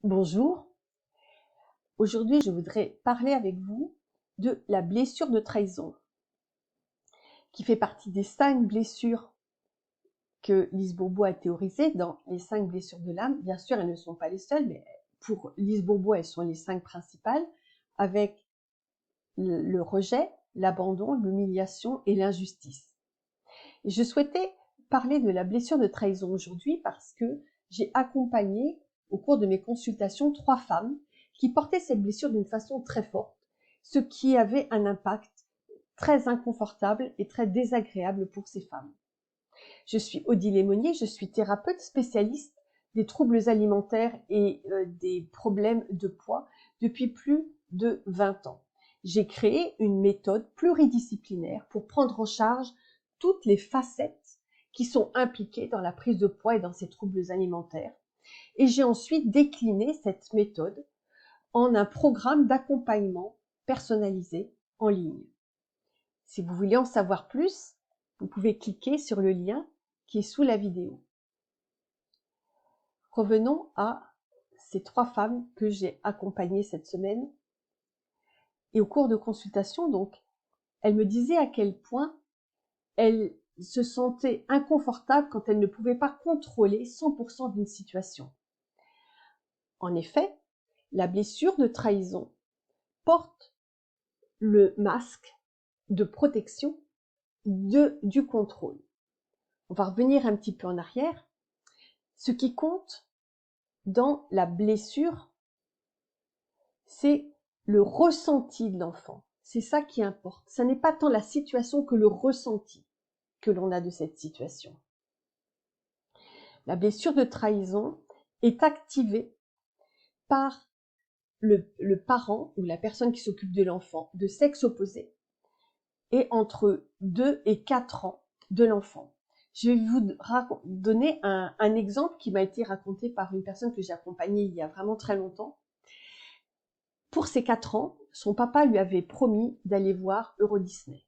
Bonjour, aujourd'hui je voudrais parler avec vous de la blessure de trahison, qui fait partie des 5 blessures que Lise Bourbeau a théorisées dans les 5 blessures de l'âme. Bien sûr, elles ne sont pas les seules, mais pour Lise Bourbeau, elles sont les 5 principales, avec le rejet, l'abandon, l'humiliation et l'injustice. Et je souhaitais parler de la blessure de trahison aujourd'hui parce que j'ai accompagné au cours de mes consultations 3 femmes qui portaient cette blessure d'une façon très forte, ce qui avait un impact très inconfortable et très désagréable pour ces femmes. Je suis Odile Lémonnier, je suis thérapeute spécialiste des troubles alimentaires et des problèmes de poids depuis plus de 20 ans. J'ai créé une méthode pluridisciplinaire pour prendre en charge toutes les facettes qui sont impliquées dans la prise de poids et dans ces troubles alimentaires. Et j'ai ensuite décliné cette méthode en un programme d'accompagnement personnalisé en ligne. Si vous voulez en savoir plus, vous pouvez cliquer sur le lien qui est sous la vidéo. Revenons à ces 3 femmes que j'ai accompagnées cette semaine. Et au cours de consultation, donc, elles me disaient à quel point elles se sentaient inconfortables quand elles ne pouvaient pas contrôler 100% d'une situation. En effet, la blessure de trahison porte le masque de protection du contrôle. On va revenir un petit peu en arrière. Ce qui compte dans la blessure, c'est le ressenti de l'enfant. C'est ça qui importe. Ce n'est pas tant la situation que le ressenti que l'on a de cette situation. La blessure de trahison est activée par le parent ou la personne qui s'occupe de l'enfant de sexe opposé et entre 2 et 4 ans de l'enfant. Je vais vous donner un exemple qui m'a été raconté par une personne que j'ai accompagnée il y a vraiment très longtemps. Pour ses 4 ans, son papa lui avait promis d'aller voir Euro Disney.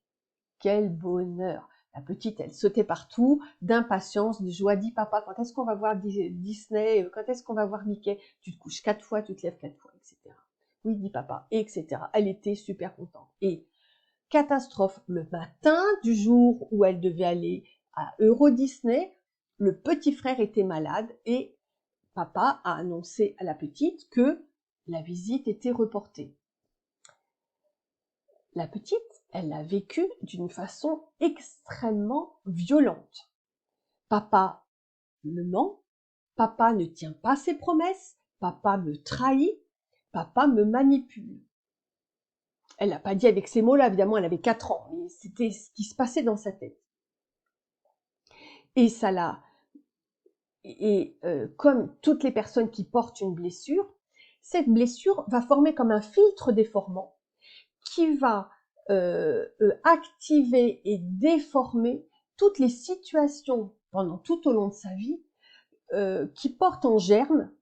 Quel bonheur! La petite, elle sautait partout, d'impatience, de joie. Dis papa, quand est-ce qu'on va voir Disney? Quand est-ce qu'on va voir Mickey? Tu te couches 4 fois, tu te lèves 4 fois, etc. Oui, dis papa, etc. Elle était super contente. Et catastrophe, le matin du jour où elle devait aller à Euro Disney, le petit frère était malade et papa a annoncé à la petite que la visite était reportée. La petite, elle l'a vécu d'une façon extrêmement violente. Papa me ment, papa ne tient pas ses promesses, papa me trahit, papa me manipule. Elle l'a pas dit avec ces mots-là, évidemment, elle avait 4 ans, mais c'était ce qui se passait dans sa tête. Et ça l'a... comme toutes les personnes qui portent une blessure, cette blessure va former comme un filtre déformant qui va activer et déformer toutes les situations pendant tout au long de sa vie qui portent en germe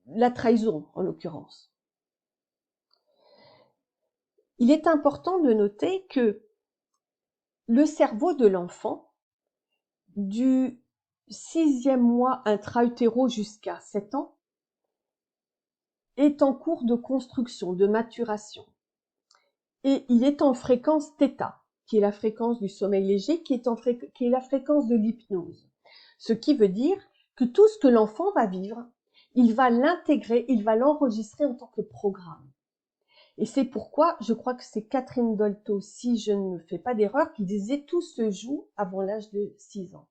la trahison, en l'occurrence. Il est important de noter que le cerveau de l'enfant, du 6e mois intra-utéro jusqu'à 7 ans, est en cours de construction, de maturation. Et il est en fréquence θ, qui est la fréquence du sommeil léger, qui est la fréquence de l'hypnose. Ce qui veut dire que tout ce que l'enfant va vivre, il va l'intégrer, il va l'enregistrer en tant que programme. Et c'est pourquoi, je crois que c'est Catherine Dolto, si je ne me fais pas d'erreur, qui disait « tout se joue avant l'âge de 6 ans ».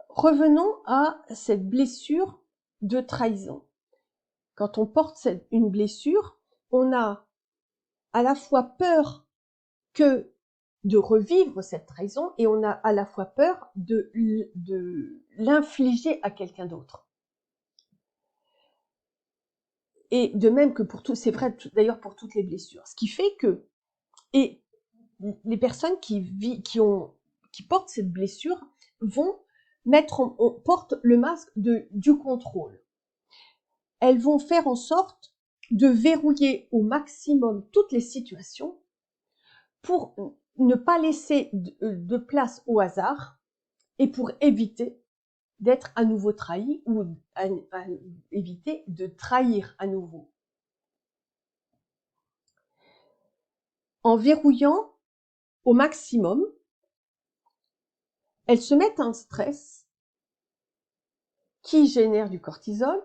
Revenons à cette blessure de trahison. Quand on porte une blessure, on a à la fois peur que de revivre cette trahison et on a à la fois peur de l'infliger à quelqu'un d'autre. Et de même que pour tout, c'est vrai d'ailleurs pour toutes les blessures. Ce qui fait que, et les personnes qui portent cette blessure vont portent le masque du contrôle. Elles vont faire en sorte de verrouiller au maximum toutes les situations pour ne pas laisser de place au hasard et pour éviter d'être à nouveau trahi ou à éviter de trahir à nouveau. En verrouillant au maximum, elles se mettent un stress qui génère du cortisol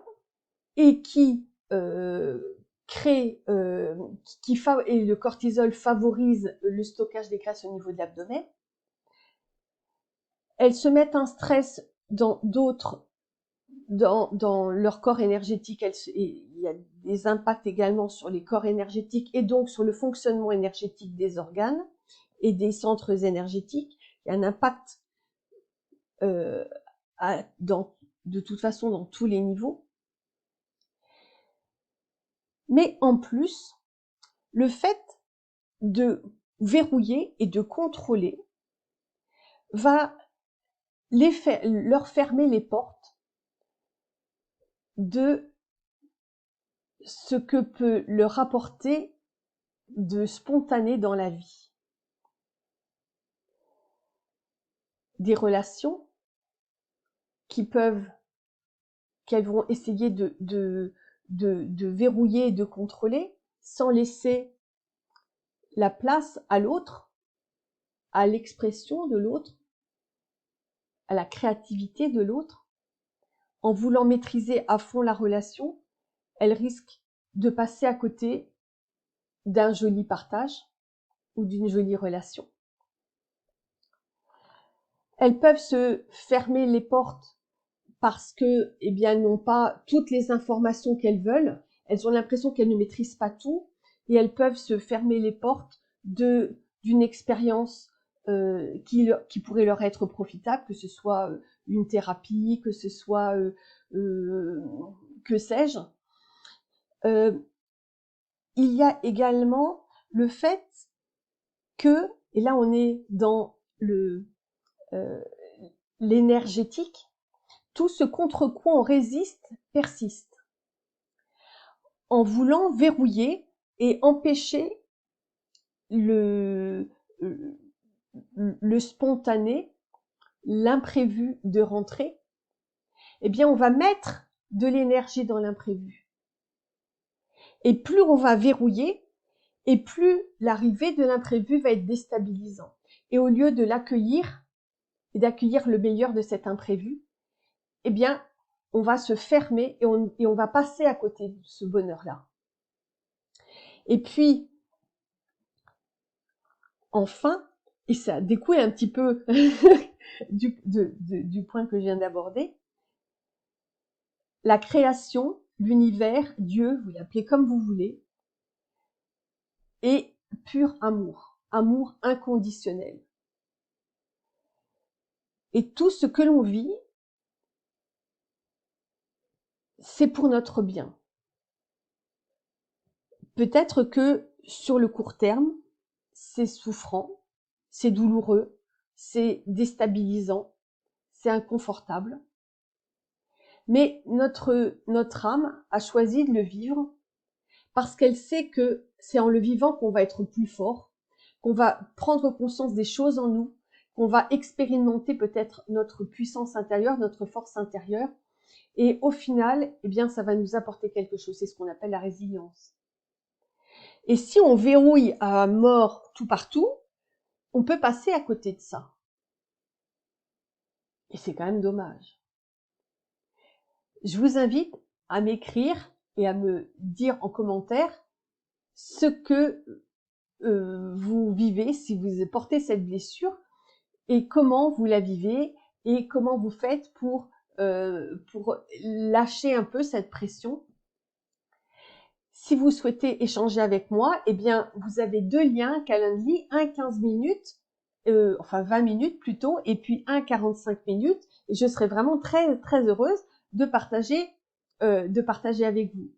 et qui crée, et le cortisol favorise le stockage des graisses au niveau de l'abdomen. Elles se mettent un stress dans leur corps énergétique. Il y a des impacts également sur les corps énergétiques et donc sur le fonctionnement énergétique des organes et des centres énergétiques. Il y a un impact de toute façon dans tous les niveaux. Mais en plus, le fait de verrouiller et de contrôler va leur fermer les portes de ce que peut leur apporter de spontané dans la vie. Des relations qu'elles vont essayer de verrouiller et de contrôler sans laisser la place à l'autre, à l'expression de l'autre, à la créativité de l'autre. En voulant maîtriser à fond la relation, elles risquent de passer à côté d'un joli partage ou d'une jolie relation. Elles peuvent se fermer les portes parce que, elles n'ont pas toutes les informations qu'elles veulent. Elles ont l'impression qu'elles ne maîtrisent pas tout et elles peuvent se fermer les portes d'une expérience qui pourrait leur être profitable, que ce soit une thérapie, que ce soit que sais-je. Il y a également le fait que, et là on est dans l'énergétique, tout ce contre quoi on résiste persiste. En voulant verrouiller et empêcher le spontané, l'imprévu de rentrer, on va mettre de l'énergie dans l'imprévu. Et plus on va verrouiller, et plus l'arrivée de l'imprévu va être déstabilisant. Et au lieu de l'accueillir et d'accueillir le meilleur de cet imprévu, on va se fermer et on va passer à côté de ce bonheur-là. Et puis, enfin, et ça découle un petit peu du point que je viens d'aborder, la création, l'univers, Dieu, vous l'appelez comme vous voulez, est pur amour, amour inconditionnel. Et tout ce que l'on vit, c'est pour notre bien. Peut-être que sur le court terme, c'est souffrant, c'est douloureux, c'est déstabilisant, c'est inconfortable. Mais notre âme a choisi de le vivre parce qu'elle sait que c'est en le vivant qu'on va être plus fort, qu'on va prendre conscience des choses en nous, qu'on va expérimenter peut-être notre puissance intérieure, notre force intérieure. Et au final, ça va nous apporter quelque chose. C'est ce qu'on appelle la résilience. Et si on verrouille à mort tout partout, on peut passer à côté de ça. Et c'est quand même dommage. Je vous invite à m'écrire et à me dire en commentaire ce que vous vivez, si vous portez cette blessure, et comment vous la vivez, et comment vous faites pour lâcher un peu cette pression. Si vous souhaitez échanger avec moi, vous avez 2 liens Calendly, un 15 minutes, 20 minutes plutôt, et puis un 45 minutes. Et je serai vraiment très, très heureuse de partager avec vous.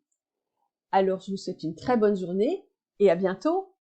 Alors, je vous souhaite une très bonne journée et à bientôt.